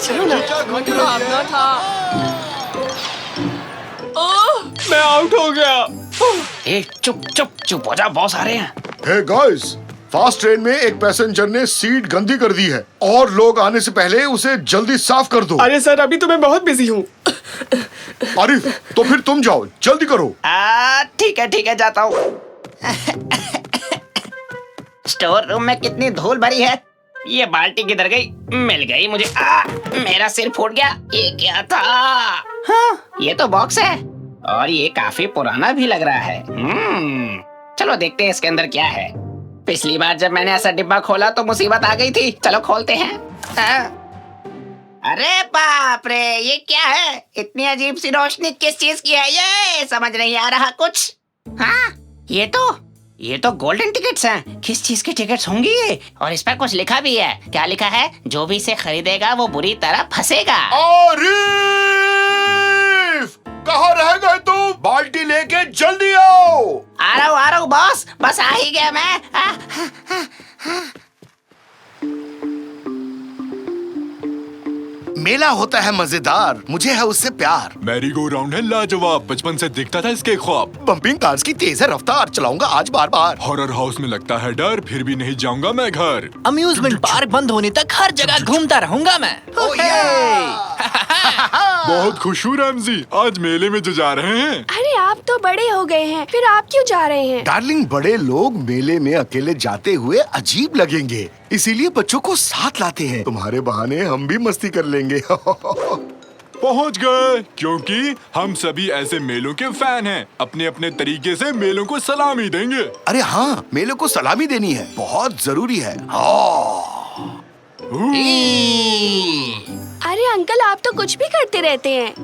चलो ना। भागना था। मैं आउट हो गया। चुप चुप चुप हो जा, बॉस आ रहे हैं। हे गाइस, फास्ट ट्रेन में एक पैसेंजर ने सीट गंदी कर दी है और लोग आने से पहले उसे जल्दी साफ कर दो। अरे सर, अभी तो मैं बहुत बिजी हूँ। आरिफ, तो फिर तुम जाओ, जल्दी करो। ठीक है, जाता हूँ। स्टोर रूम में कितनी धूल भरी है। ये बाल्टी किधर गई? मिल गई मुझे। मेरा सिर फूट गया। ये क्या था? हाँ, ये तो बॉक्स है और ये काफी पुराना भी लग रहा है। चलो देखते हैं इसके अंदर क्या है। पिछली बार जब मैंने ऐसा डिब्बा खोला तो मुसीबत आ गई थी। चलो खोलते हैं। अरे बाप रे, ये क्या है? इतनी अजीब सी रोशनी किस चीज की है? ये समझ नहीं आ रहा कुछ। हाँ, ये तो गोल्डन टिकट्स हैं। किस चीज के टिकट्स होंगी ये? और इस पर कुछ लिखा भी है। क्या लिखा है? जो भी इसे खरीदेगा वो बुरी तरह फंसेगा। आरिफ, कहाँ रह गए तुम? बाल्टी लेके जल्दी आओ। आ रहा हूँ बॉस, बस आ ही गया मैं। मेला होता है मजेदार, मुझे है उससे प्यार। मैरी गो राउंड है लाजवाब, बचपन से दिखता था इसके ख्वाब। बम्पिंग कार्स की तेज है रफ्तार, चलाऊंगा आज बार बार। हॉरर हाउस में लगता है डर, फिर भी नहीं जाऊंगा मैं घर। अम्यूजमेंट पार्क बंद होने तक हर जगह घूमता रहूंगा मैं। बहुत खुश हूँ रैमजी, आज मेले में जो जा रहे हैं। अरे आप तो बड़े हो गए हैं, फिर आप क्यों जा रहे हैं? डार्लिंग, बड़े लोग मेले में अकेले जाते हुए अजीब लगेंगे, इसीलिए बच्चों को साथ लाते हैं। तुम्हारे बहाने हम भी मस्ती कर लेंगे। पहुँच गए, क्योंकि हम सभी ऐसे मेलों के फैन हैं। अपने अपने तरीके से मेलों को सलामी देंगे। अरे हाँ, मेलों को सलामी देनी है, बहुत जरूरी है। अरे अंकल, आप तो कुछ भी करते रहते हैं।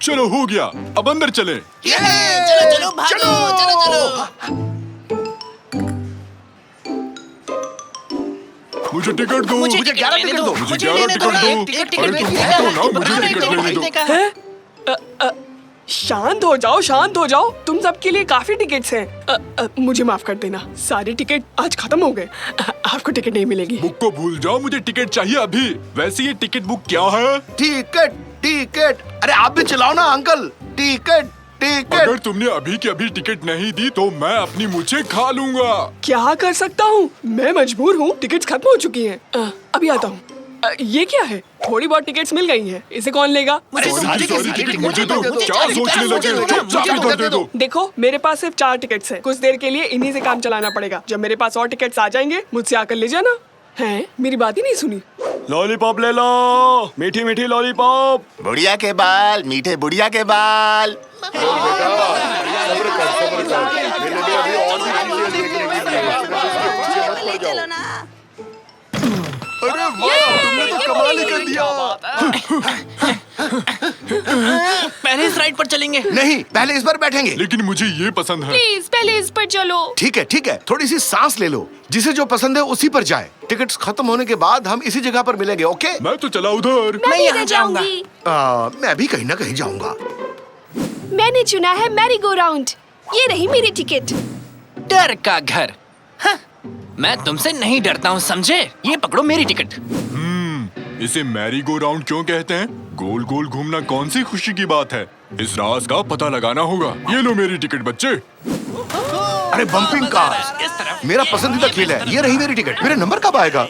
चलो हो गया, अब अंदर चले। चलो भागो, चलो। मुझे टिकट दो। मुझे 11 टिकट दो। मुझे 11 टिकट दो। अरे तुम भागो ना, मुझे टिकट लेने दो। शांत हो जाओ। तुम सबके लिए काफी टिकट्स हैं। मुझे माफ कर देना, सारे टिकट आज खत्म हो गए। आपको टिकट नहीं मिलेगी। बुक को भूल जाओ, मुझे टिकट चाहिए अभी। वैसे ये टिकट बुक क्या है? टिकट। अरे आप भी चलाओ ना अंकल। टिकट। अगर तुमने अभी की अभी टिकट नहीं दी तो मैं अपनी मुझे खा लूंगा। क्या कर सकता हूँ, मैं मजबूर हूँ। टिकट्स खत्म हो चुकी हैं। अभी आता हूँ। ये क्या है? थोड़ी बहुत टिकट्स मिल गई हैं। इसे कौन लेगा? सारी टिकट मुझे दो। क्या सोचने लगे? चुपचाप इधर दे दो। देखो, मेरे पास सिर्फ 4 टिकट्स हैं। कुछ देर के लिए इन्हीं से काम चलाना पड़ेगा। जब मेरे पास और टिकट्स आ जाएंगे, मुझसे आकर ले जाना। हैं? मेरी बात ही नहीं सुनी। लॉलीपॉप ले लो, मीठी मीठी लॉलीपॉप। बुढ़िया के बाल, मीठे बुढ़िया के बाल। चलो ना। अरे वाह, तुमने तो कमाल ही कर दिया। पहले इस राइड पर चलेंगे। नहीं, पहले इस पर बैठेंगे। लेकिन मुझे ये पसंद है। प्लीज पहले इस पर चलो। ठीक है, थोड़ी सी सांस ले लो। जिसे जो पसंद है उसी पर जाए। टिकट्स खत्म होने के बाद हम इसी जगह पर मिलेंगे, ओके? मैं तो चला उधर। मैं यहाँ इधर जाऊंगी। मैं भी कहीं ना कहीं जाऊंगा। मैंने चुना है मैरी गो राउंड। ये रही मेरी टिकट। डर का घर। हाँ, मैं तुमसे नहीं डरता हूँ, समझे? ये पकड़ो मेरी टिकट। इसे मैरी गो राउंड क्यों कहते हैं? गोल गोल घूमना कौन सी खुशी की बात है? इस राज का पता लगाना होगा। ये लो मेरी टिकट बच्चे। अरे बम्पिंग कार्स मेरा पसंदीदा खेल है। ये रही मेरी टिकट। मेरा नंबर कब आएगा?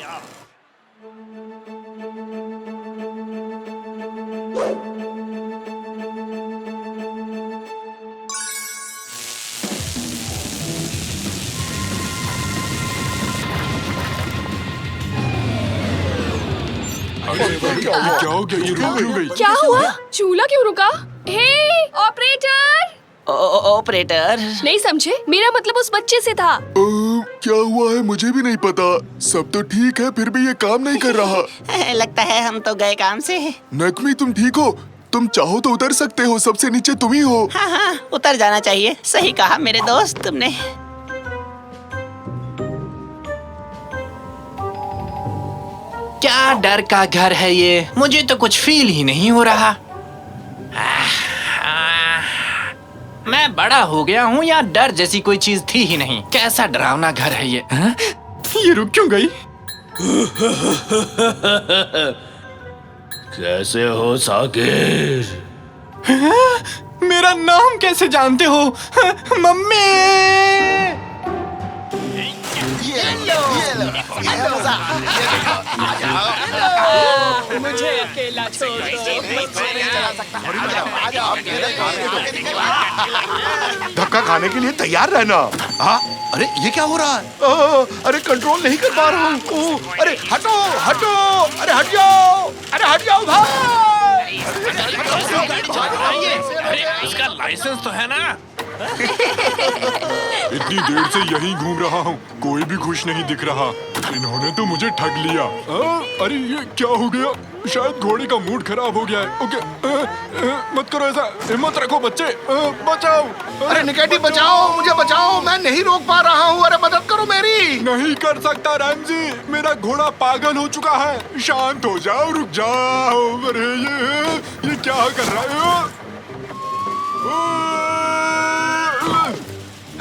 क्या हो गया? ये रुक क्यों गई? क्या हुआ? चूल्हा क्यों रुका? हे ऑपरेटर! ऑपरेटर। नहीं समझे? मेरा मतलब उस बच्चे से था। क्या हुआ है मुझे भी नहीं पता। सब तो ठीक है, फिर भी ये काम नहीं कर रहा। लगता है हम तो गए काम से। नकमी, तुम ठीक हो? तुम चाहो तो उतर सकते हो, सबसे नीचे तुम ही हो। हाँ, उतर जाना चाहिए। सही कहा मेरे दोस्त तुमने। क्या डर का घर है ये? मुझे तो कुछ फील ही नहीं हो रहा। मैं बड़ा हो गया हूँ या डर जैसी कोई चीज थी ही नहीं। कैसा डरावना घर है ये? ये रुक क्यों गई? कैसे हो साकिर? मेरा नाम कैसे जानते हो? मम्मी! मुझे अकेला छोड़ धक्का खाने के लिए तैयार रहना। हाँ, अरे ये क्या हो रहा है? अरे कंट्रोल नहीं कर पा रहा हूँ। अरे हटो हटो, अरे हट जाओ, अरे हट जाओ भाई। इसका लाइसेंस तो है ना? इतनी देर से यहीं घूम रहा हूँ, कोई भी खुश नहीं दिख रहा। इन्होंने तो मुझे ठग लिया। अरे ये क्या हो गया? शायद घोड़े का मूड खराब हो गया है। ओके, मत करो ऐसा, हिम्मत रखो बच्चे, बचाओ। अरे निकेटी बचाओ, मुझे बचाओ, मैं नहीं रोक पा रहा हूँ। अरे मदद करो मेरी। नहीं कर सकता रैमजी, मेरा घोड़ा पागल हो चुका है। शांत हो जाओ, रुक जाओ। अरे ये क्या कर रहा है?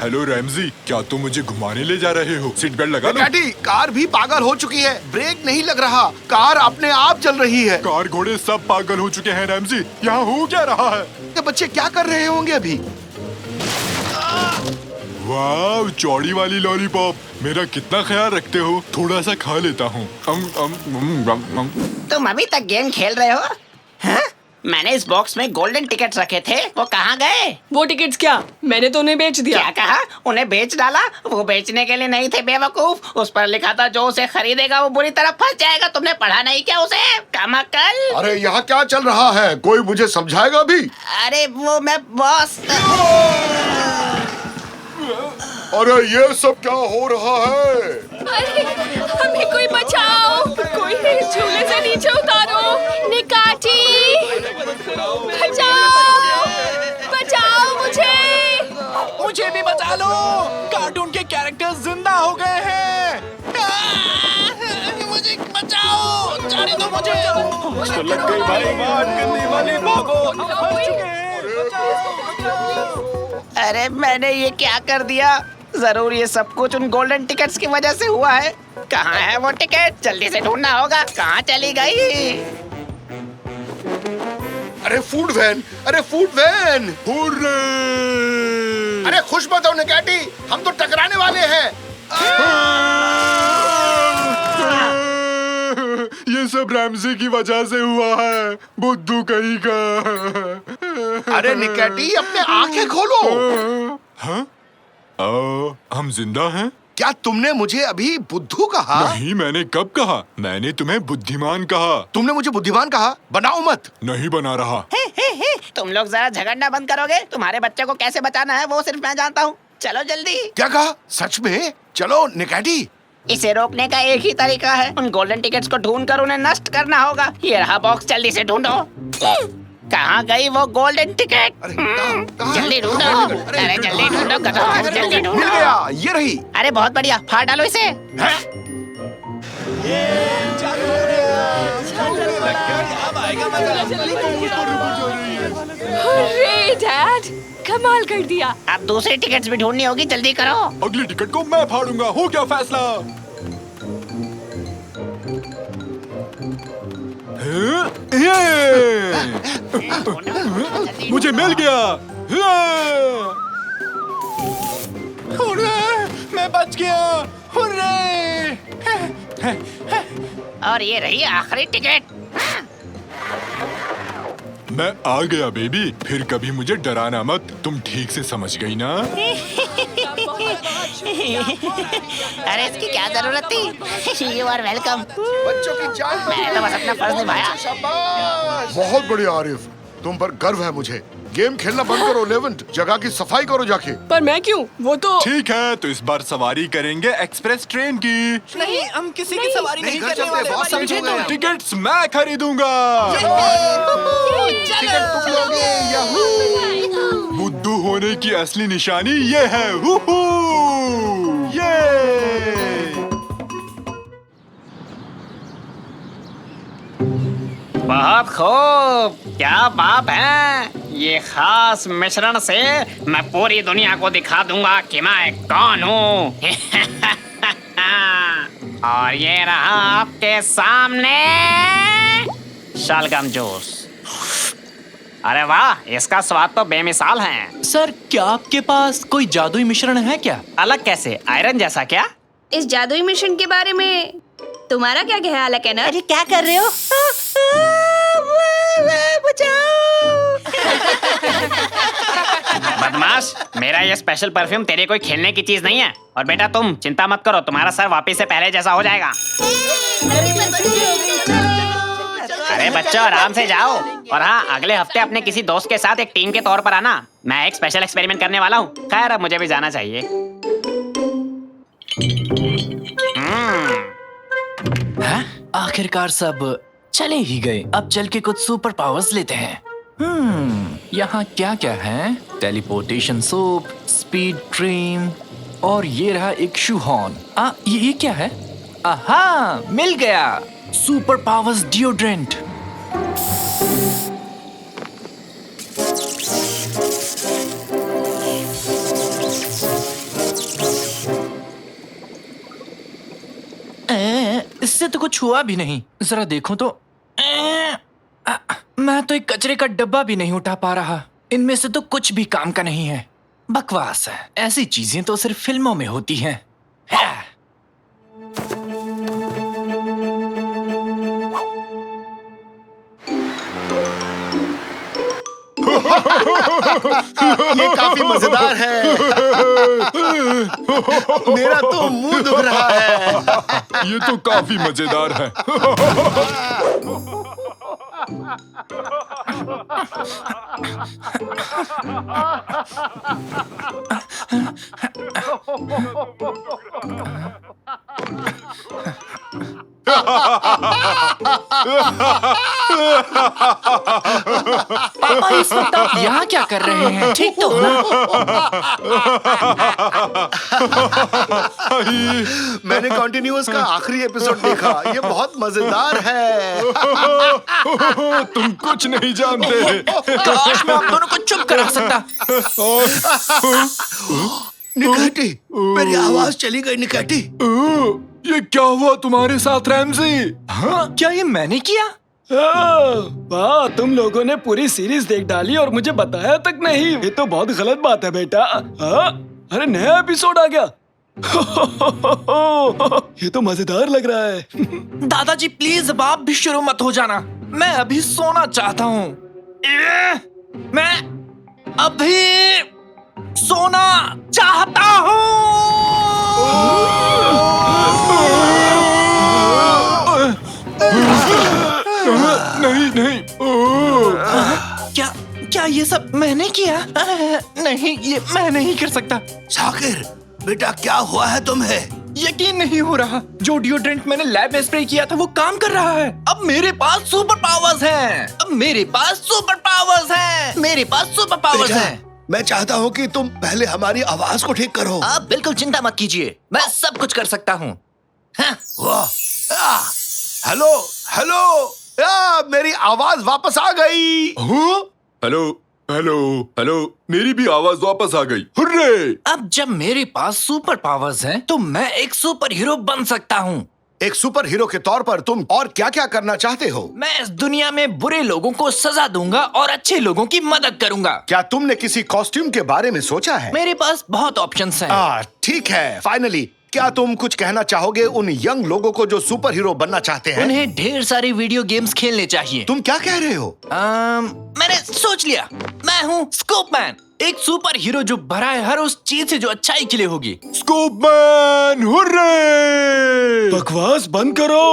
हेलो रैमजी, क्या तुम मुझे घुमाने ले जा रहे हो? सीट बेल्ट लगा लो। निकेटी, कार भी पागल हो चुकी है, ब्रेक नहीं लग रहा, कार अपने आप चल रही है। कार घोड़े सब पागल हो चुके हैं रैमजी, यहाँ हो क्या रहा है? ये बच्चे क्या कर रहे होंगे अभी? वाह, चौड़ी वाली लॉलीपॉप, मेरा कितना ख्याल रखते हो। थोड़ा सा खा लेता हूँ। तुम अभी तक गेम खेल रहे हो? हाँ? मैंने इस बॉक्स में गोल्डन टिकट्स रखे थे, वो कहाँ गए? वो टिकट्स क्या? मैंने तो उन्हें बेच दिया। क्या कहा? उन्हें बेच डाला? वो बेचने के लिए नहीं थे बेवकूफ, उस पर लिखा था जो उसे खरीदेगा वो बुरी तरह फंस जाएगा। तुमने पढ़ा नहीं क्या उसे? कमाकल। अरे यहाँ क्या चल रहा है? कोई मुझे समझाएगा भी? अरे वो मैं बॉस। अरे ये सब क्या हो रहा है? अरे हमें कोई बचाओ, कोई मेरे झूले से नीचे उतारो। निकाटी, बचाओ, बचाओ मुझे भी बचा लो, कार्टून के कैरेक्टर्स जिंदा हो गए हैं। मुझे बचाओ, जाने दो मुझे। लग गई भाई बात करने वाले बाबू। अरे मैंने ये क्या कर दिया? जरूर ये सब कुछ उन गोल्डन टिकट्स की वजह से हुआ है। कहाँ है वो टिकट? जल्दी से ढूंढना होगा। कहाँ चली गई? अरे फूड वैन, अरे फूड वैन। हुर्रे! अरे खुश मत हो निकेटी, हम तो टकराने वाले हैं। ये सब रैमजी की वजह से हुआ है, बुद्धू कहीं का। अरे निकेटी, अपने आंखें खोलो। हाँ? हम जिंदा हैं? क्या तुमने मुझे अभी बुद्धू कहा? नहीं, मैंने कब कहा? मैंने तुम्हें बुद्धिमान कहा। तुमने मुझे बुद्धिमान कहा? बनाओ मत। नहीं बना रहा। तुम लोग जरा झगड़ना बंद करोगे? तुम्हारे बच्चे को कैसे बचाना है वो सिर्फ मैं जानता हूँ। चलो जल्दी। क्या कहा? सच में? चलो निकेटी। इसे रोकने का एक ही तरीका है, उन गोल्डन टिकट्स को ढूंढकर उन्हें नष्ट करना होगा। ये रहा बॉक्स, जल्दी से ढूंढो। कहाँ गई वो गोल्डन टिकट? अरे कहाँ? जल्दी ढूंढो। अरे जल्दी ढूंढो, गधों, जल्दी मिल ढूंढो। गया, ये रही। अरे बहुत बढ़िया, फाड़ डालो इसे। अरे डैड, कमाल कर दिया। अब दूसरी टिकट्स भी ढूंढनी होगी, जल्दी करो। अगली टिकट को मैं फाड़ूंगा। हो गया फैसला। मुझे मिल गया। हुर्रे! मैं बच गया। हुर्रे! और ये रही आखिरी टिकट। मैं आ गया बेबी, फिर कभी मुझे डराना मत। तुम ठीक से समझ गई ना? अरे इसकी क्या जरूरत थी? You are welcome. बच्चों की जान मैंने तो बस अपना फर्ज निभाया। शाबाश। बहुत बढ़िया आरिफ, तुम पर गर्व है मुझे। गेम खेलना बंद करो लेवेंट, जगह की सफाई करो जाके। पर मैं क्यों? वो तो ठीक है, तो इस बार सवारी करेंगे एक्सप्रेस ट्रेन की। नहीं, हम किसी की सवारी नहीं घर करने चलते, वाले। बहुत समझे हो गए तुम? हैं। टिकट्स मैं खरीदूंगा। टिकट तुम लोगे, याहू। बुद्धू होने की असली निशानी ये है। हुहू! ये! बहुत खूब, क्या बात है। ये खास मिश्रण से मैं पूरी दुनिया को दिखा दूंगा कि मैं कौन हूँ। और ये रहा आपके सामने शलगम जूस। अरे वाह, इसका स्वाद तो बेमिसाल है। सर, क्या आपके पास कोई जादुई मिश्रण है क्या? अलग कैसे? आयरन जैसा क्या? इस जादुई मिशन के बारे में तुम्हारा क्या ख्याल है केनर? अरे क्या कर रहे हो? बदमाश, मेरा ये स्पेशल परफ्यूम तेरे कोई खेलने की चीज नहीं है। और बेटा तुम चिंता मत करो, तुम्हारा सर वापिस से पहले जैसा हो जाएगा। अरे बच्चों, आराम से जाओ। और हाँ, अगले हफ्ते अपने किसी दोस्त के साथ एक टीम के तौर पर आना। मैं एक स्पेशल एक्सपेरिमेंट करने वाला हूँ। खैर, अब मुझे भी जाना चाहिए। हाँ? आखिरकार सब चले ही गए। अब चल के कुछ सुपर पावर्स लेते हैं। यहाँ क्या क्या है? टेलीपोर्टेशन सोप, स्पीड ड्रीम, और ये रहा एक शू हॉर्न। ये क्या है? आहा, मिल गया। Super powers deodorant. इससे तो कुछ हुआ भी नहीं। जरा देखो तो। मैं तो एक कचरे का डब्बा भी नहीं उठा पा रहा। इनमें से तो कुछ भी काम का नहीं है। बकवास है। ऐसी चीजें तो सिर्फ फिल्मों में होती हैं। ये काफी मजेदार है। मेरा तो मुंह दुख रहा है। ये तो काफी मजेदार है। पापा, इस वक्त आप यहाँ क्या कर रहे हैं? ठीक तो हो ना? मैंने कॉन्टिन्यूअस का आखिरी एपिसोड देखा। ये बहुत मजेदार है। तुम कुछ नहीं जानते। काश मैं आप दोनों को चुप करा सकता। निकटी, मेरी आवाज चली गई। निकटी, ये क्या हुआ तुम्हारे साथ रैमजी? हाँ, क्या ये मैंने किया? वाह, तुम लोगों ने पूरी सीरीज देख डाली और मुझे बताया तक नहीं। ये तो बहुत गलत बात है बेटा। अरे नया एपिसोड आ गया। ये तो मजेदार लग रहा है। दादाजी प्लीज अब आप भी शुरू मत हो जाना। मैं अभी सोना चाहता हूँ। मैं अभी सोना चाहता नहीं नहीं। क्या क्या ये सब मैंने किया? नहीं, ये मैं नहीं कर सकता। शाकिर बेटा, क्या हुआ है तुम्हें? यकीन नहीं हो रहा। जो डिओड्रेंट मैंने लैब में स्प्रे किया था वो काम कर रहा है। अब मेरे पास सुपर पावर्स हैं। मेरे पास सुपर पावर्स हैं। मैं चाहता हूँ कि तुम पहले हमारी आवाज को ठीक करो। आप बिल्कुल चिंता मत कीजिए, मैं सब कुछ कर सकता हूँ। हेलो हेलो, मेरी आवाज वापस आ गई। हेलो हेलो हेलो, मेरी भी आवाज वापस आ गई। हुर्रे! अब जब मेरे पास सुपर पावर्स हैं, तो मैं एक सुपर हीरो बन सकता हूँ। एक सुपर हीरो के तौर पर तुम और क्या क्या करना चाहते हो? मैं इस दुनिया में बुरे लोगों को सजा दूंगा और अच्छे लोगों की मदद करूंगा। क्या तुमने किसी कॉस्ट्यूम के बारे में सोचा है? मेरे पास बहुत ऑप्शंस हैं। ठीक है। फाइनली, क्या तुम कुछ कहना चाहोगे उन यंग लोगों को जो सुपर हीरो बनना चाहते हैं? उन्हें ढेर सारी वीडियो गेम्स खेलने चाहिए। तुम क्या कह रहे हो? मैंने सोच लिया। मैं हूँ स्कूपमैन, एक सुपर हीरो जो भरा है हर उस चीज से जो अच्छाई के लिए होगी। स्कूपमैन, हुर्रे! बकवास बंद करो।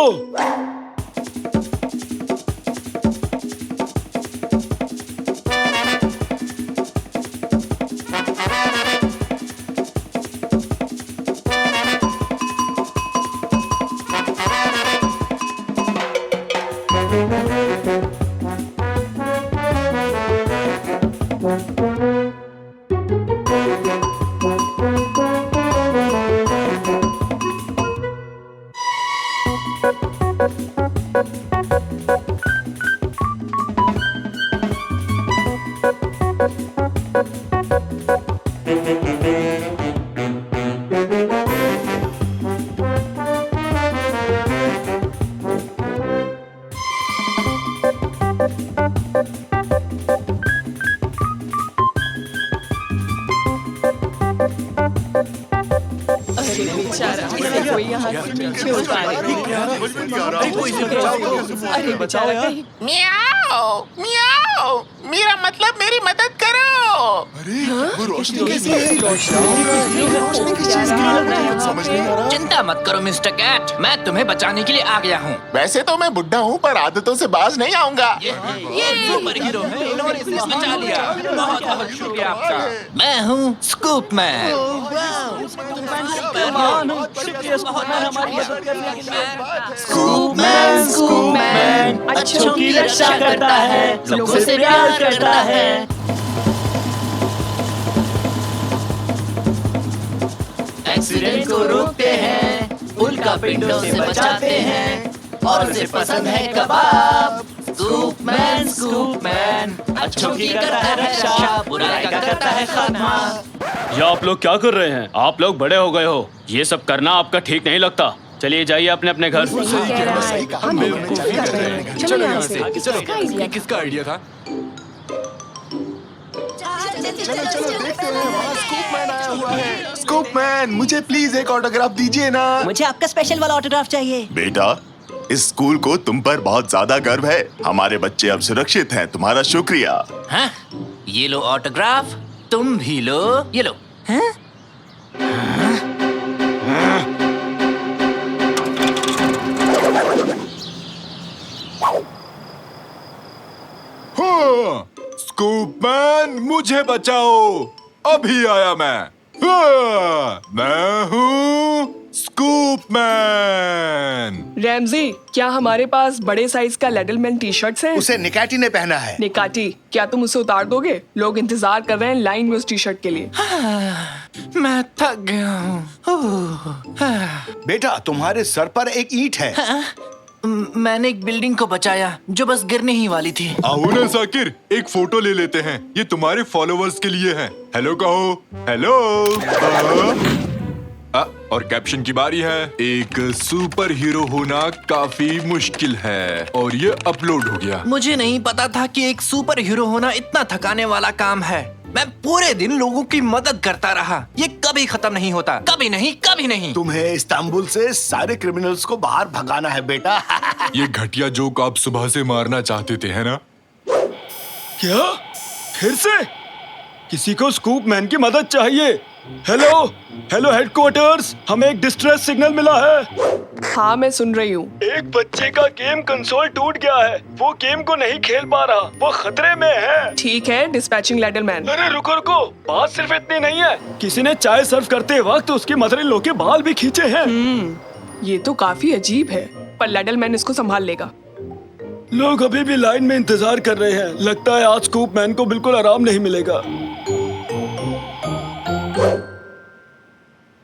कोई यहाँ से नीचे उतारे। अरे बचाओ यार। मियाओ मियाओ, मेरा मतलब मेरी मदद करो। वो रोशनी कैसी है? समझ नहीं आ रहा। चिंता मत करो मिस्टर कैट, मैं तुम्हें बचाने के लिए आ गया हूँ। वैसे तो मैं बुढ़ा हूँ पर आदतों से बाज नहीं आऊंगा। ये सुपर हीरो है, इन्होंने इसे बचा लिया। बहुत बहुत शुक्रिया आपका। मैं हूँ स्कूप मैन। स्कूप मैन अच्छों की रक्षा करता है, लोगों से प्यार करता है। एक्सीडेंट को रोकते हैं, उल्का पिंडों से बचाते हैं, और उसे पसंद है कबाब। स्कूप मैन अच्छों की करता है रक्षा, बुराई का करता है खात्मा। ये आप लोग क्या कर रहे हैं? आप लोग बड़े हो गए हो, ये सब करना आपका ठीक नहीं लगता। चलिए जाइए अपने अपने घर। चलो यहाँ से। ये किसका आइडिया था? स्कूप मैन, मुझे प्लीज एक ऑटोग्राफ दीजिए ना। मुझे आपका स्पेशल वाला ऑटोग्राफ चाहिए। बेटा, इस स्कूल को तुम पर बहुत ज्यादा गर्व है। हमारे बच्चे अब सुरक्षित हैं। तुम्हारा शुक्रिया। हाँ? ये लो ऑटोग्राफ, तुम भी लो, ये लो। हाँ? स्कूप मैन, मुझे बचाओ, अभी आया मैं। मैं हूँ स्कूप मैन। रैमजी, क्या हमारे पास बड़े साइज का लेडलमैन टी शर्ट्स हैं? उसे निकाटी ने पहना है। निकाटी, क्या तुम उसे उतार दोगे? लोग इंतजार कर रहे हैं लाइन में उस टी शर्ट के लिए। मैं थक गया हूँ। बेटा, तुम्हारे सर पर एक ईंट है। मैंने एक बिल्डिंग को बचाया जो बस गिरने ही वाली थी। आओ ना साकिर, एक फोटो ले लेते हैं। ये तुम्हारे फॉलोवर्स के लिए है। हेलो कहो। हेलो। और कैप्शन की बारी है। एक सुपर हीरो होना काफी मुश्किल है, और ये अपलोड हो गया। मुझे नहीं पता था कि एक सुपर हीरो होना इतना थकाने वाला काम है। मैं पूरे दिन लोगों की मदद करता रहा। ये कभी खत्म नहीं होता, कभी नहीं, कभी नहीं। तुम्हें इस्तांबुल से सारे क्रिमिनल्स को बाहर भगाना है बेटा। ये घटिया जोक आप सुबह से मारना चाहते थे, है ना? क्या? फिर से? किसी को स्कूप मैन की मदद चाहिए। हेलो हेलो हेडक्वार्टर्स, हमें एक डिस्ट्रेस सिग्नल मिला है। हाँ, मैं सुन रही हूँ। एक बच्चे का गेम कंसोल टूट गया है। वो गेम को नहीं खेल पा रहा, वो खतरे में है। ठीक है, डिस्पैचिंग लेडलमैन। अरे रुको रुको, बात सिर्फ इतनी नहीं है। किसी ने चाय सर्व करते वक्त उसके मदर इन लॉ के बाल भी खींचे हैं। ये तो काफी अजीब है, पर लेडलमैन इसको संभाल लेगा। लोग अभी भी लाइन में इंतजार कर रहे हैं। लगता है आज स्कूप मैन को बिल्कुल आराम नहीं मिलेगा।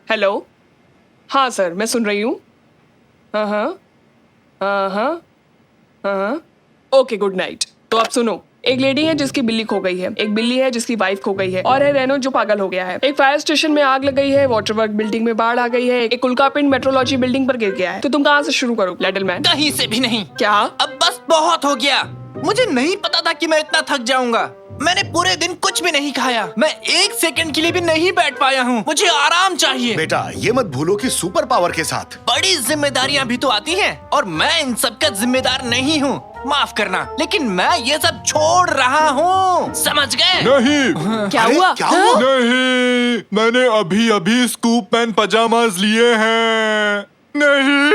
हेलो, हाँ सर, मैं सुन रही हूँ। Okay, good night. तो अब सुनो, एक लेडी है जिसकी बिल्ली खो गई है, एक बिल्ली है जिसकी वाइफ खो गई है, और है रेनो जो पागल हो गया है। एक फायर स्टेशन में आग लग गई है, वाटर वर्क बिल्डिंग में बाढ़ आ गई है, एक उल्कापिंड मेट्रोलॉजी बिल्डिंग पर गिर गया है। तो तुम कहाँ से शुरू करो लेडलमैन? कहीं से भी नहीं। क्या? अब बस बहुत हो गया। मुझे नहीं पता था कि मैं इतना थक जाऊंगा। मैंने पूरे दिन कुछ भी नहीं खाया। मैं एक सेकंड के लिए भी नहीं बैठ पाया हूँ। मुझे आराम चाहिए। बेटा, ये मत भूलो कि सुपर पावर के साथ बड़ी जिम्मेदारियां भी तो आती हैं, और मैं इन सब का जिम्मेदार नहीं हूँ। माफ करना, लेकिन मैं ये सब छोड़ रहा हूँ। समझ गए? नहीं। क्या हुआ? क्या हुआ? नहीं, मैंने अभी अभी स्कूप मैन पजामाज लिए हैं। नहीं।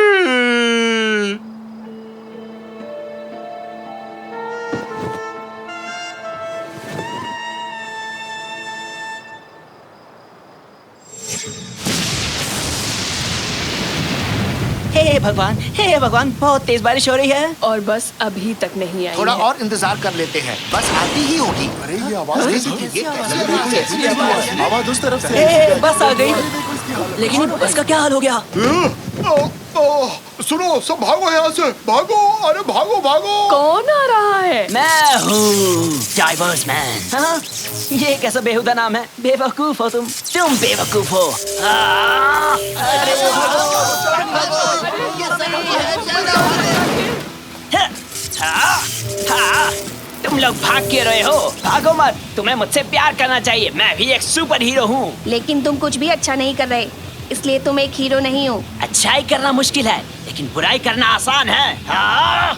हे भगवान, बहुत तेज बारिश हो रही है। और बस अभी तक नहीं आई थोड़ा है। और इंतजार कर लेते हैं, बस आती ही होगी। अरे ये आवाज कैसी थी? आवाज उस तरफ से। हे, बस आ गई। लेकिन बस का क्या हाल हो गया? सुनो, सब भागो यहाँ से, भागो। अरे भागो भागो। कौन आ रहा है? मैं हूँ डाइवर्स मैन। हाँ? ये कैसा बेहुदा नाम है? बेवकूफ हो तुम बेवकूफ हो। अरे तुम लोग भाग क्यों रहे हो? भागो मत, तुम्हें मुझसे प्यार करना चाहिए। मैं भी एक सुपर हीरो हूँ। लेकिन तुम कुछ भी अच्छा नहीं कर रहे। इसलिए तुम एक हीरो नहीं हो। अच्छाई करना मुश्किल है लेकिन बुराई करना आसान है। हाँ?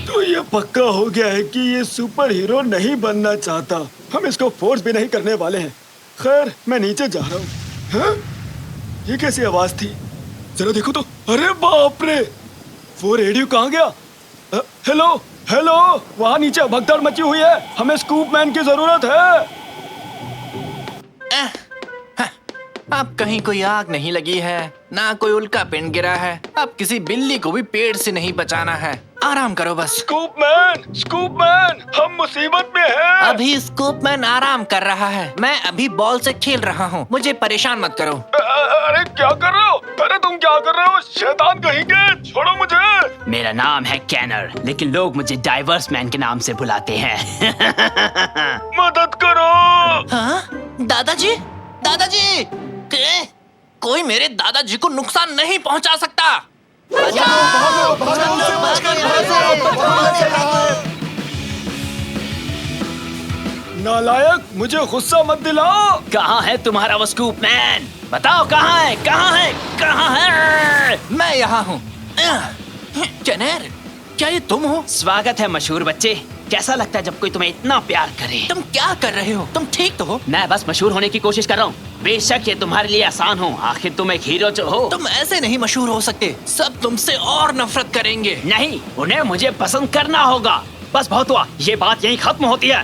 तो ये पक्का हो गया है कि ये सुपर हीरो नहीं बनना चाहता। हम इसको फोर्स भी नहीं करने वाले हैं। खैर मैं नीचे जा रहा हूँ। हाँ? ये कैसी आवाज थी? जरा देखो तो। अरे बाप रे, वो रेडियो कहाँ गया? हेलो हेलो, वहाँ नीचे भगदड़ मची हुई है। हमें स्कूप मैन की जरूरत है। अब कहीं कोई आग नहीं लगी है, ना कोई उल्का पिंड गिरा है। अब किसी बिल्ली को भी पेड़ से नहीं बचाना है। आराम करो बस। स्कूप मैन, हम मुसीबत में हैं। अभी स्कूप मैन आराम कर रहा है। मैं अभी बॉल से खेल रहा हूँ। मुझे परेशान मत करो। अरे क्या कर रहे हो? अरे तुम क्या कर रहे हो? शैतान कहेंगे, छोड़ो मुझे। मेरा नाम है कैनर, लेकिन लोग मुझे डाइवर्स मैन के नाम से बुलाते हैं। मदद करो। हाँ? दादाजी, दादाजी, कोई मेरे दादाजी को नुकसान नहीं पहुंचा सकता। नालायक, मुझे गुस्सा मत दिलाओ। कहाँ है तुम्हारा वो स्कूप मैन? बताओ कहाँ है, कहाँ है, कहाँ है? मैं यहाँ हूँ। कैनर, क्या ये तुम हो? स्वागत है मशहूर बच्चे। कैसा लगता है जब कोई तुम्हें इतना प्यार करे? तुम क्या कर रहे हो? तुम ठीक तो हो? मैं बस मशहूर होने की कोशिश कर रहा हूँ। बेशक ये तुम्हारे लिए आसान हो, आखिर तुम एक हीरो जो हो। तुम ऐसे नहीं मशहूर हो सकते। सब तुमसे और नफरत करेंगे। नहीं, उन्हें मुझे पसंद करना होगा। बस बहुत हुआ, ये बात यहीं खत्म होती है।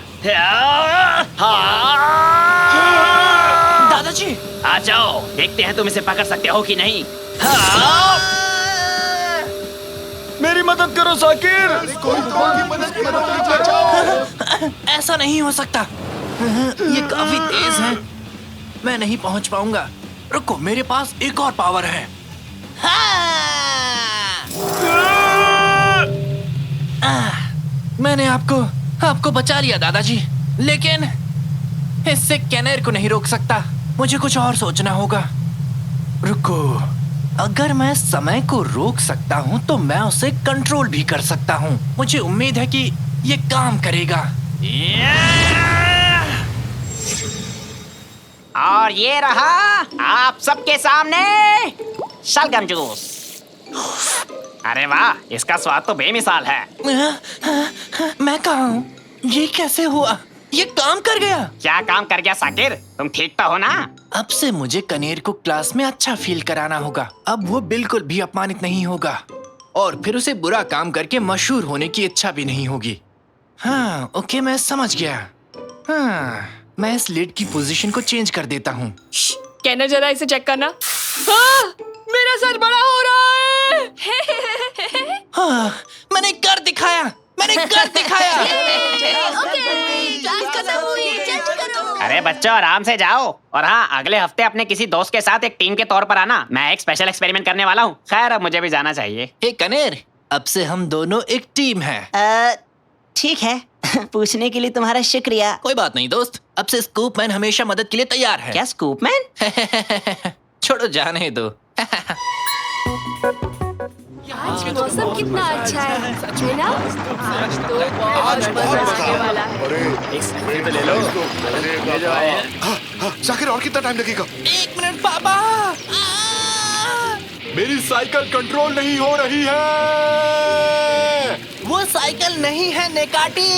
दादाजी, आ जाओ, देखते हैं तुम इसे पकड़ सकते हो कि नहीं। मेरी मदद करो साकिर। ऐसा नहीं हो सकता। ये काफी तेज है, मैं नहीं पहुंच पाऊंगा। रुको, मेरे पास एक और पावर है। मैंने आपको बचा लिया दादाजी, लेकिन इससे कैनर को नहीं रोक सकता। मुझे कुछ और सोचना होगा। रुको, अगर मैं समय को रोक सकता हूँ तो मैं उसे कंट्रोल भी कर सकता हूँ। मुझे उम्मीद है कि ये काम करेगा। और ये रहा आप सबके सामने शलगम जूस। अरे वाह, इसका स्वाद तो बेमिसाल है। मैं कहाँ हूँ? ये कैसे हुआ? ये काम कर गया। क्या काम कर गया साकिर? तुम ठीक तो हो ना? अब से मुझे कनेर को क्लास में अच्छा फील कराना होगा। अब वो बिल्कुल भी अपमानित नहीं होगा और फिर उसे बुरा काम करके मशहूर होने की इच्छा भी नहीं होगी। हाँ, ओके, मैं समझ गया। हाँ, मैं इस लिड की पोजीशन को चेंज कर देता हूँ। कैनर, जरा इसे चेक करना। हाँ, मेरा सर बड़ा हो रहा है। हाँ, मैंने कर दिखाया। अरे बच्चों, आराम से जाओ। और हाँ, अगले हफ्ते अपने किसी दोस्त के साथ एक टीम के तौर पर आना। मैं एक स्पेशल एक्सपेरिमेंट करने वाला हूँ। खैर, अब मुझे भी जाना चाहिए। हे कनेर, अब से हम दोनों एक टीम हैं। ठीक है। पूछने के लिए तुम्हारा शुक्रिया। कोई बात नहीं दोस्त, अब से स्कूप मैन हमेशा मदद के लिए तैयार है। क्या स्कूप मैन? छोड़ो, जाने दो। आज मौसम कितना अच्छा है, सच में ना? आज तो बहुत मजा आने वाला है। एक सेल्फी तो ले लो। ये जो आए हैं। साकिर, और कितना टाइम लगेगा? 1 मिनट पापा। मेरी साइकिल कंट्रोल नहीं हो रही है। वो साइकिल नहीं है नेकाटी।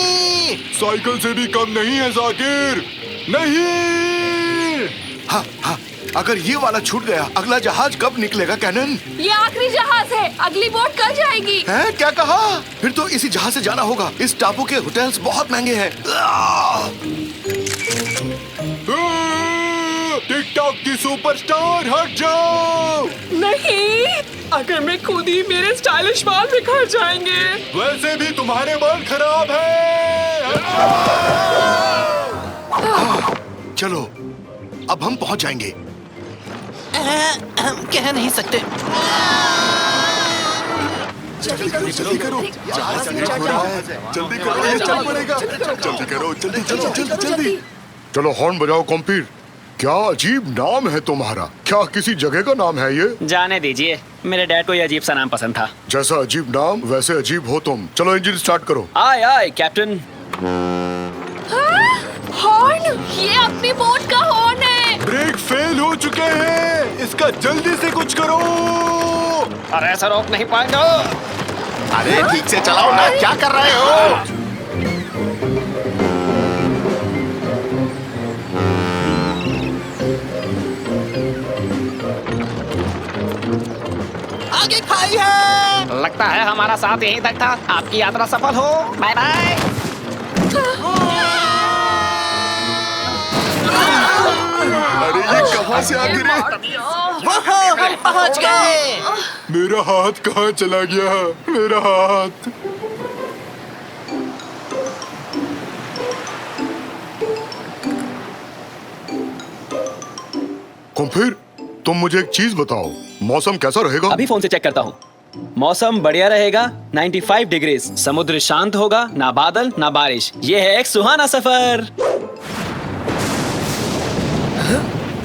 साइकिल से भी कम नहीं है जाकिर। नहीं। हाँ हाँ, अगर ये वाला छूट गया, अगला जहाज कब निकलेगा कैनन? ये आखिरी जहाज है, अगली बोट कल जाएगी। है? क्या कहा? फिर तो इसी जहाज से जाना होगा। इस टापू के होटल्स बहुत महंगे हैं। टिकटॉक की सुपरस्टार, हट जाओ। नहीं, अगर मैं खुद ही, मेरे स्टाइलिश बाल बिखर जाएंगे। वैसे भी तुम्हारे बाल खराब है। चलो, अब हम पहुंच जाएंगे। हम कह नहीं सकते। जल्दी करो, जल्दी करो, जल्दी करो, ये चल पड़ेगा। जल्दी करो, जल्दी। चलो हॉर्न बजाओ कॉम्पीर। क्या अजीब नाम है तुम्हारा। क्या किसी जगह का नाम है ये? जाने दीजिए, मेरे डैड को ये अजीब सा नाम पसंद था। जैसा अजीब नाम वैसे अजीब हो तुम। चलो इंजन स्टार्ट करो। आए कैप्टन। हॉर्न, ये अपनी बोट का हॉर्न है। ब्रेक फेल हो चुके हैं। इसका जल्दी से कुछ करो। अरे ऐसा रोक नहीं पाएंगे। अरे ठीक से चलाओ ना, क्या कर रहे हो? आगे खाई है। लगता है हमारा साथ यहीं तक था। आपकी यात्रा सफल हो। Bye bye. अरे ये कहाँ से आ गिरे? हम पहुंच गए। मेरा हाथ कहाँ चला गया? मेरा हाथ। कुम्फीर, तुम मुझे एक चीज बताओ, मौसम कैसा रहेगा? अभी फोन से चेक करता हूँ। मौसम बढ़िया रहेगा, 95 डिग्रीज। समुद्र शांत होगा, ना बादल ना बारिश। ये है एक सुहाना सफर।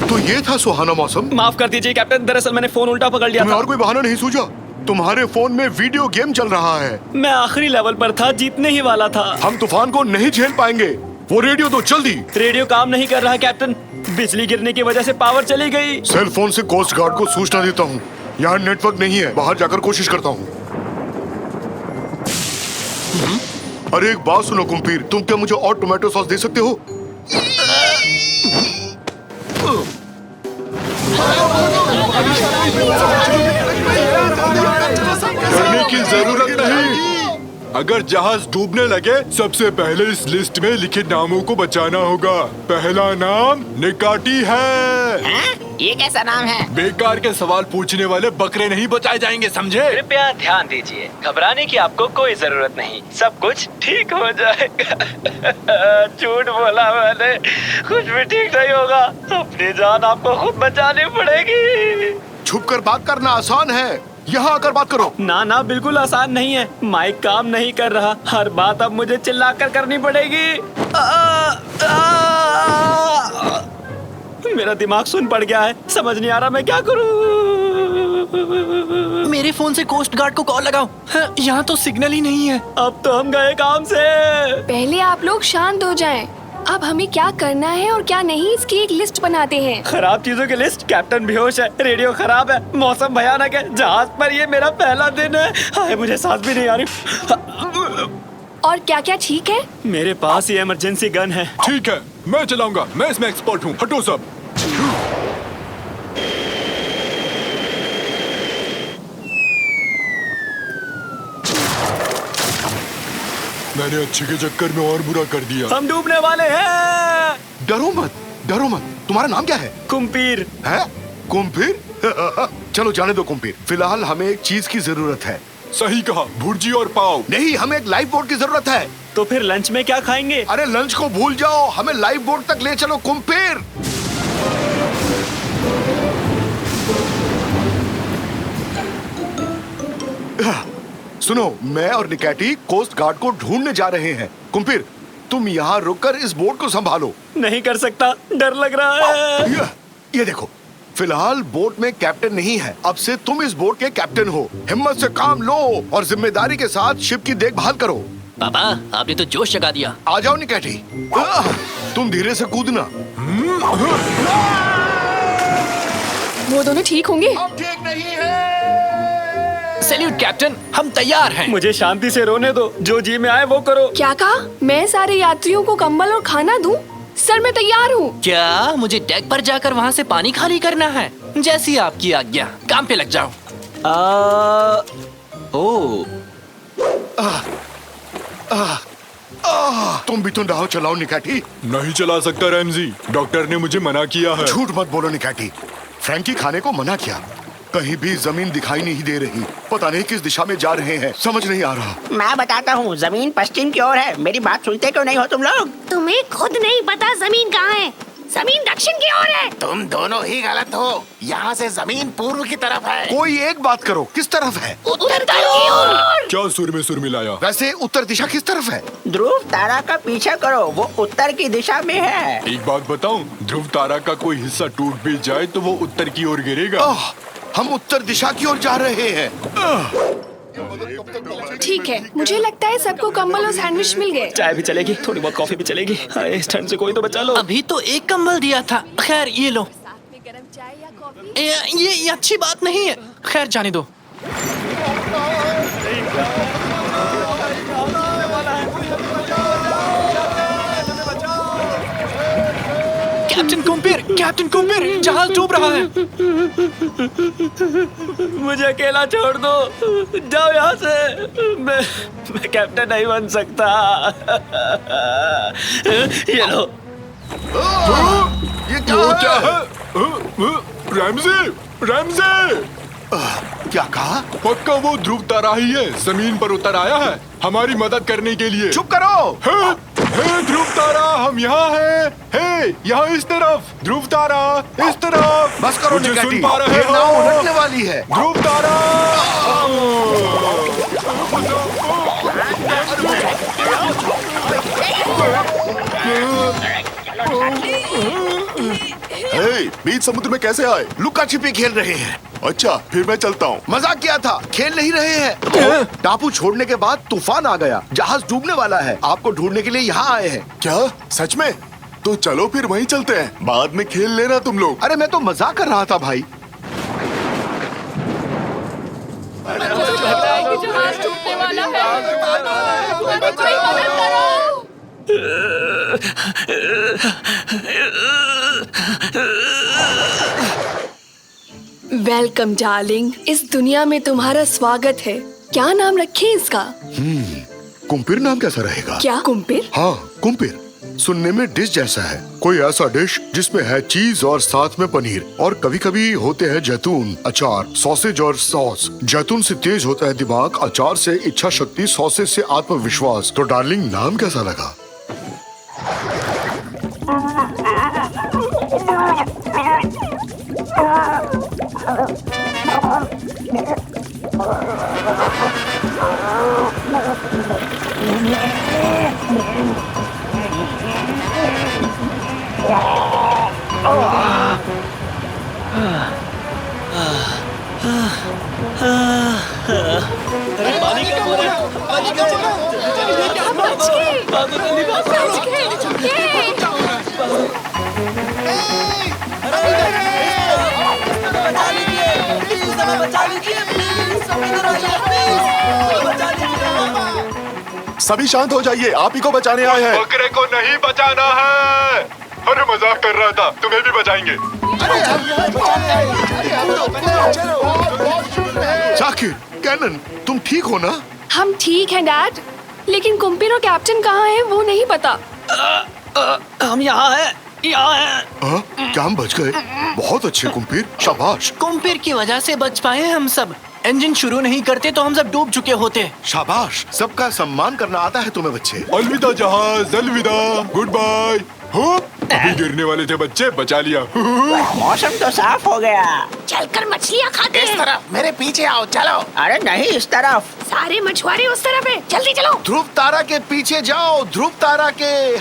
तो ये था सुहाना मौसम। माफ कर दीजिए कैप्टन, दरअसल मैंने फोन उल्टा पकड़ लिया तुम्हें था। और कोई बहाना नहीं सूझा? तुम्हारे फोन में वीडियो गेम चल रहा है। मैं आखिरी लेवल पर था, जीतने ही वाला था। हम तूफान को नहीं झेल पाएंगे। वो रेडियो तो चल दी। रेडियो काम नहीं कर रहा कैप्टन, बिजली गिरने की वजह से पावर चली गई। सेल फोन से कोस्ट गार्ड को सूचना देता हूँ। यहाँ नेटवर्क नहीं है, बाहर जाकर कोशिश करता हूँ। अरे एक बात सुनो कुम्पीर, तुम क्या मुझे और टोमेटो सॉस दे सकते हो? करने की जरूरत नहीं। अगर जहाज डूबने लगे, सबसे पहले इस लिस्ट में लिखे नामों को बचाना होगा। पहला नाम निकाटी है। ये कैसा नाम है? बेकार के सवाल पूछने वाले बकरे नहीं बचाए जाएंगे, समझे? कृपया ध्यान दीजिए, घबराने की आपको कोई जरूरत नहीं, सब कुछ ठीक हो जाएगा। झूठ बोला मैंने, कुछ भी ठीक नहीं होगा। अपनी जान आपको खुद बचानी पड़ेगी। छुप कर बात करना आसान है, यहाँ आकर बात करो। ना ना, बिल्कुल आसान नहीं है। माइक काम नहीं कर रहा, हर बात अब मुझे चिल्लाकर करनी पड़ेगी। मेरा दिमाग सुन पड़ गया है, समझ नहीं आ रहा मैं क्या करूं। मेरे फोन से कोस्ट गार्ड को कॉल लगाओ। यहाँ तो सिग्नल ही नहीं है। अब तो हम गए काम से। पहले आप लोग शांत हो जाएं। अब हमें क्या करना है और क्या नहीं, इसकी एक लिस्ट बनाते हैं। खराब चीजों की लिस्ट। कैप्टन बेहोश है, रेडियो खराब है, मौसम भयानक है, जहाज पर ये मेरा पहला दिन है। हाय, मुझे सांस भी नहीं आ रही। और क्या क्या ठीक है? मेरे पास ये इमरजेंसी गन है। ठीक है, मैं चलाऊंगा, मैं इसमें एक्सपर्ट हूँ। हटो सब। मैंने अच्छे के चक्कर में और बुरा कर दिया। हम डूबने वाले हैं। डरो मत, डरो मत। तुम्हारा नाम क्या है? कुम्पीर। है? कुम्पीर? चलो जाने दो कुम्पीर। फिलहाल हमें एक चीज की जरूरत है। सही कहा, भुर्जी और पाव। नहीं, हमें एक लाइफ बोट की जरूरत है। तो फिर लंच में क्या खाएंगे? अरे लंच को भूल जाओ, हमें लाइफ बोट तक ले चलो कुम्पीर। सुनो, मैं और निकाटी कोस्ट गार्ड को ढूंढने जा रहे हैं। कुम्पीर, तुम यहाँ रुककर इस बोट को संभालो। नहीं कर सकता, डर लग रहा है। ये देखो, फिलहाल बोट में कैप्टन नहीं है। अब से तुम इस बोट के कैप्टन हो। हिम्मत से काम लो और जिम्मेदारी के साथ शिप की देखभाल करो। पापा, आपने तो जोश जगा दिया। आ जाओ निकाटी। तुम धीरे से कूदना। वो दोनों ठीक होंगे? अब ठीक नहीं है। सैल्यूट कैप्टन, हम तैयार हैं। मुझे शांति से रोने दो, जो जी में आए वो करो। क्या कहा? मैं सारे यात्रियों को कंबल और खाना दूं? सर, मैं तैयार हूँ। क्या मुझे डेक पर जाकर वहाँ से पानी खाली करना है? जैसी आपकी आज्ञा, काम पे लग जाओ। तुम भी तो नाव चलाओ निकाटी। नहीं चला सकता रैमजी, डॉक्टर ने मुझे मना किया है। झूठ मत बोलो निकाटी। फ्रैंकी खाने को मना किया। कहीं भी जमीन दिखाई नहीं दे रही। पता नहीं किस दिशा में जा रहे हैं, समझ नहीं आ रहा। मैं बताता हूँ, जमीन पश्चिम की ओर है। मेरी बात सुनते क्यों नहीं हो तुम लोग? तुम्हें खुद नहीं पता जमीन कहाँ है? जमीन दक्षिण की ओर है। तुम दोनों ही गलत हो। यहाँ से जमीन पूर्व की तरफ है। कोई एक बात करो, किस तरफ है? उत्तर की ओर। क्या सुर में सुर मिलाया? वैसे उत्तर दिशा किस तरफ है? ध्रुव तारा का पीछा करो, वो उत्तर की दिशा में है। एक बात बताऊं, ध्रुव तारा का कोई हिस्सा टूट भी जाए तो वो उत्तर की ओर गिरेगा। हम उत्तर दिशा की ओर जा रहे हैं। ठीक है, मुझे लगता है सबको कंबल और सैंडविच मिल गए। चाय भी चलेगी, थोड़ी बहुत कॉफी भी चलेगी। हाय, इस ठंड से कोई तो बचा लो। अभी तो एक कंबल दिया था। खैर, ये लो। साथ में गरम चाय ये अच्छी बात नहीं है। खैर जाने दो। कैप्टन कुम्पीर, जहाज डूब रहा है। मुझे अकेला छोड़ दो, जाओ यहाँ से। मैं कैप्टन नहीं बन सकता। ये लो। ये क्या है? Ramsay, Ramsay! क्या कहा? पक्का वो ध्रुव तारा ही है, जमीन पर उतर आया है हमारी मदद करने के लिए। चुप करो। हे ध्रुव तारा, हम यहाँ हैं। हे, यहाँ इस तरफ। ध्रुव तारा, इस तरफ। बस करो मुझे निकटी, सुन पा रहे ये हो? नाव उलटने वाली है। ध्रुव तारा। बीच समुद्र में कैसे आए? लुका छिपी खेल रहे हैं। अच्छा, फिर मैं चलता हूँ। मजाक किया था, खेल नहीं रहे हैं। टापू छोड़ने के बाद तूफान आ गया, जहाज डूबने वाला है। आपको ढूंढने के लिए यहाँ आए हैं। क्या सच में? तो चलो फिर वहीं चलते हैं, बाद में खेल लेना तुम लोग। अरे मैं तो मजाक कर रहा था भाई। जहाज टूटने वाला है। हमारी कोई मदद करो। वेलकम डार्लिंग, इस दुनिया में तुम्हारा स्वागत है। क्या नाम रखें इसका? कुम्पीर नाम कैसा रहेगा? क्या कुम्पीर? हाँ कुम्पीर, सुनने में डिश जैसा है। कोई ऐसा डिश जिसमें है चीज और साथ में पनीर, और कभी कभी होते हैं जैतून, अचार, सॉसेज और सॉस। जैतून से तेज होता है दिमाग, अचार से इच्छा शक्ति, सॉसेज से आत्मविश्वास। तो डार्लिंग नाम कैसा लगा? सभी शांत हो जाइए, आप ही को बचाने आए हैं। बकरे को नहीं बचाना है। अरे मजाक कर रहा था, तुम्हें भी बचाएंगे। जाकिर, कैनन, तुम ठीक हो ना? हम ठीक हैं डैड, लेकिन कुम्पीर और कैप्टन कहाँ हैं वो नहीं पता। हम यहाँ हैं, यहाँ हैं। क्या हम बच गए? बहुत अच्छे कुम्पीर, शाबाश। कुम्पीर की वजह से बच पाए हैं हम सब। इंजन शुरू नहीं करते तो हम सब डूब चुके होते। शाबाश, सबका सम्मान करना आता है तुम्हें बच्चे। अलविदा जहाज, अलविदा, गुड बाय। अभी गिरने वाले थे बच्चे, बचा लिया। मौसम तो साफ हो गया। चलकर मछलियाँ खाते इस हैं। तरफ, मेरे पीछे आओ, चलो। अरे नहीं, इस तरफ। सारे मछुआरे उस तरफ है, जल्दी चलो। ध्रुव तारा के पीछे जाओ, ध्रुव तारा के।